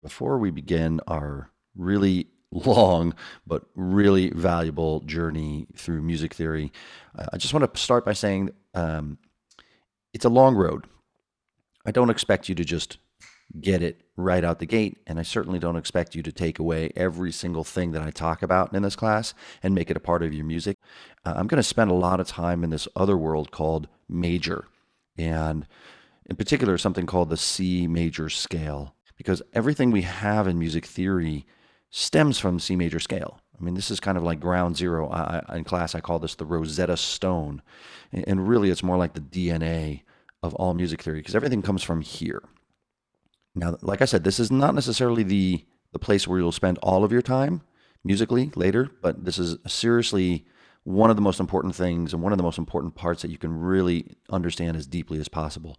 Before we begin our really long but really valuable journey through music theory, I just want to start by saying it's a long road. I don't expect you to just get it right out the gate, and I certainly don't expect you to take away every single thing that I talk about in this class and make it a part of your music. I'm going to spend a lot of time in this other world called major, and in particular, something called the C major scale, because everything we have in music theory stems from C major scale. I mean, this is kind of like ground zero. In class, I call this the Rosetta Stone. And really, it's more like the DNA of all music theory because everything comes from here. Now, like I said, this is not necessarily the place where you'll spend all of your time musically later, but this is seriously one of the most important things and one of the most important parts that you can really understand as deeply as possible.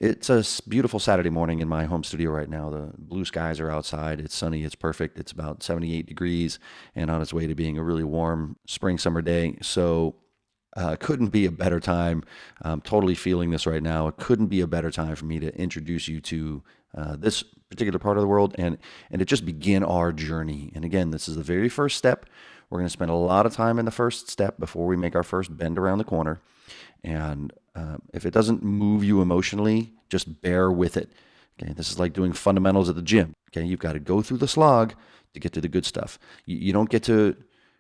It's a beautiful Saturday morning in my home studio right now. The blue skies are outside. It's sunny. It's perfect. It's about 78 degrees and on its way to being a really warm spring summer day. So couldn't be a better time. I'm totally feeling this right now. It couldn't be a better time for me to introduce you to this particular part of the world and to just begin our journey. And again, this is the very first step. We're going to spend a lot of time in the first step before we make our first bend around the corner. And if it doesn't move you emotionally, just bear with it. Okay, this is like doing fundamentals at the gym. Okay, you've got to go through the slog to get to the good stuff. You don't get to,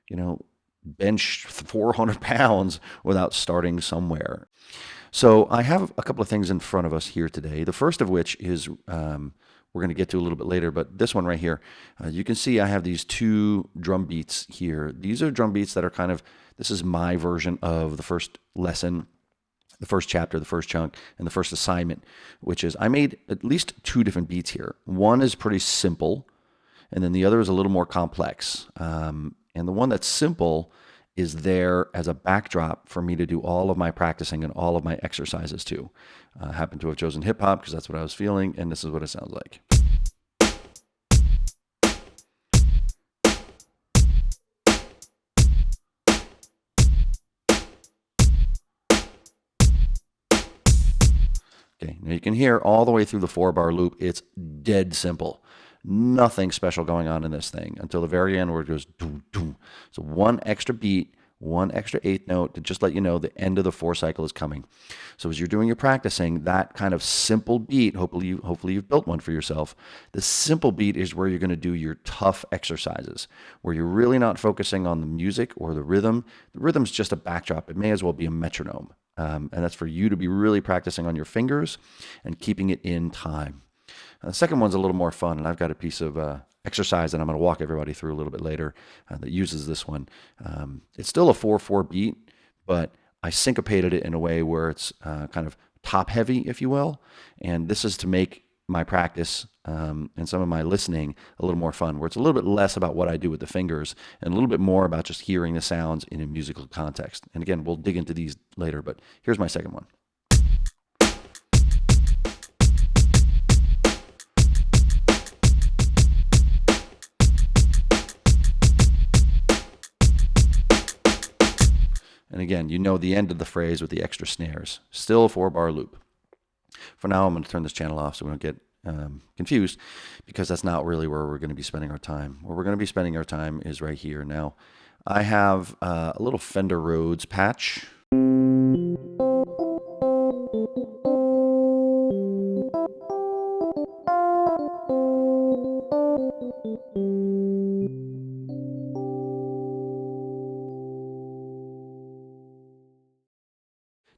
you know, bench 400 pounds without starting somewhere. So I have a couple of things in front of us here today. The first of which is we're going to get to a little bit later, but this one right here, you can see I have these two drum beats here. These are drum beats that are kind of, this is my version of the first lesson, the first chapter, the first chunk, and the first assignment, which is I made at least two different beats here. One is pretty simple, and then the other is a little more complex. And the one that's simple is there as a backdrop for me to do all of my practicing and all of my exercises to. I happen to have chosen hip hop because that's what I was feeling, and this is what it sounds like. Okay, now you can hear all the way through the 4-bar loop. It's dead simple. Nothing special going on in this thing until the very end where it goes doom, doom. So one extra beat, one extra eighth note to just let you know the end of the 4 cycle is coming. So as you're doing your practicing, that kind of simple beat, hopefully you've built one for yourself. The simple beat is where you're going to do your tough exercises, where you're really not focusing on the music or the rhythm. The rhythm's just a backdrop. It may as well be a metronome. And that's for you to be really practicing on your fingers and keeping it in time. The second one's a little more fun, and I've got a piece of exercise that I'm going to walk everybody through a little bit later that uses this one. It's still a 4/4 beat, but I syncopated it in a way where it's kind of top heavy, if you will. And this is to make my practice and some of my listening a little more fun, where it's a little bit less about what I do with the fingers and a little bit more about just hearing the sounds in a musical context. And again, we'll dig into these later, but here's my second one. And again, you know the end of the phrase with the extra snares. Still a 4-bar loop. For now, I'm going to turn this channel off so we don't get confused, because that's not really where we're going to be spending our time. Where we're going to be spending our time is right here. Now, I have a little Fender Rhodes patch.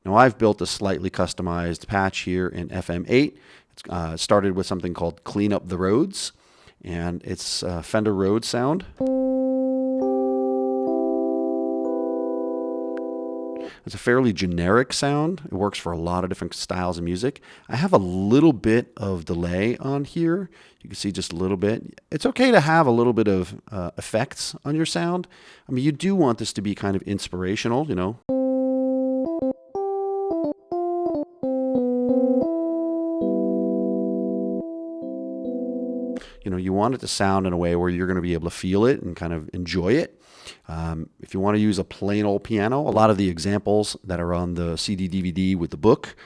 Now I've built a slightly customized patch here in FM8. It started with something called Clean Up the Roads, and it's Fender Rhodes sound. It's a fairly generic sound. It works for a lot of different styles of music. I have a little bit of delay on here. You can see just a little bit. It's okay to have a little bit of effects on your sound. I mean, you do want this to be kind of inspirational, you know. You want it to sound in a way where you're going to be able to feel it and kind of enjoy it. If you want to use a plain old piano, a lot of the examples that are on the CD DVD with the book,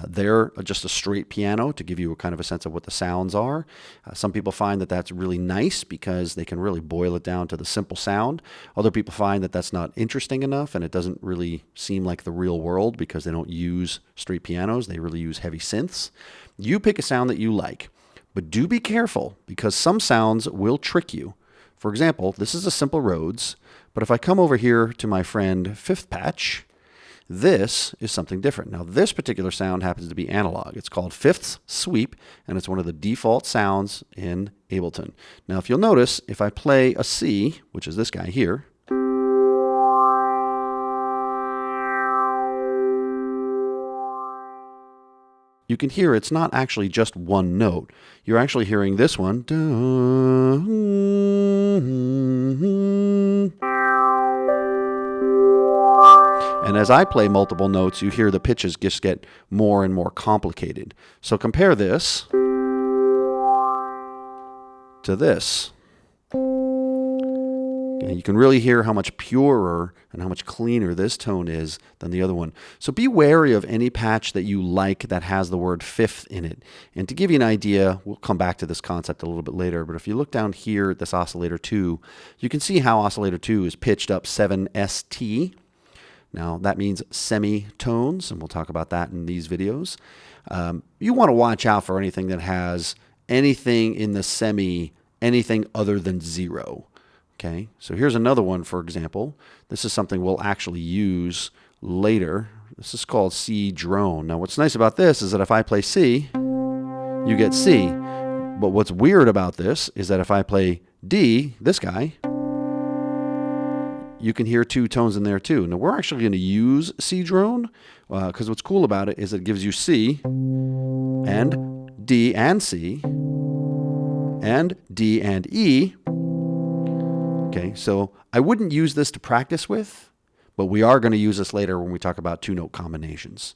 they're just a straight piano to give you a kind of a sense of what the sounds are. Some people find that that's really nice because they can really boil it down to the simple sound. Other people find that that's not interesting enough and it doesn't really seem like the real world because they don't use straight pianos. They really use heavy synths. You pick a sound that you like, but do be careful because some sounds will trick you. For example, this is a simple Rhodes, but if I come over here to my friend Fifth Patch, this is something different. Now, this particular sound happens to be analog. It's called Fifth's Sweep, and it's one of the default sounds in Ableton. Now, if you'll notice, if I play a C, which is this guy here, you can hear it's not actually just one note. You're actually hearing this one. And as I play multiple notes, you hear the pitches just get more and more complicated. So compare this to this. You can really hear how much purer and how much cleaner this tone is than the other one. So be wary of any patch that you like that has the word fifth in it. And to give you an idea, we'll come back to this concept a little bit later, but if you look down here at this oscillator 2, you can see how oscillator 2 is pitched up 7ST. Now that means semitones, and we'll talk about that in these videos. You want to watch out for anything that has anything in the semi, anything other than 0. Okay, so here's another one, for example. This is something we'll actually use later. This is called C drone. Now, what's nice about this is that if I play C, you get C. But what's weird about this is that if I play D, this guy, you can hear 2 tones in there too. Now, we're actually going to use C drone because what's cool about it is it gives you C and D and C and D and E. Okay, so I wouldn't use this to practice with, but we are going to use this later when we talk about 2-note combinations.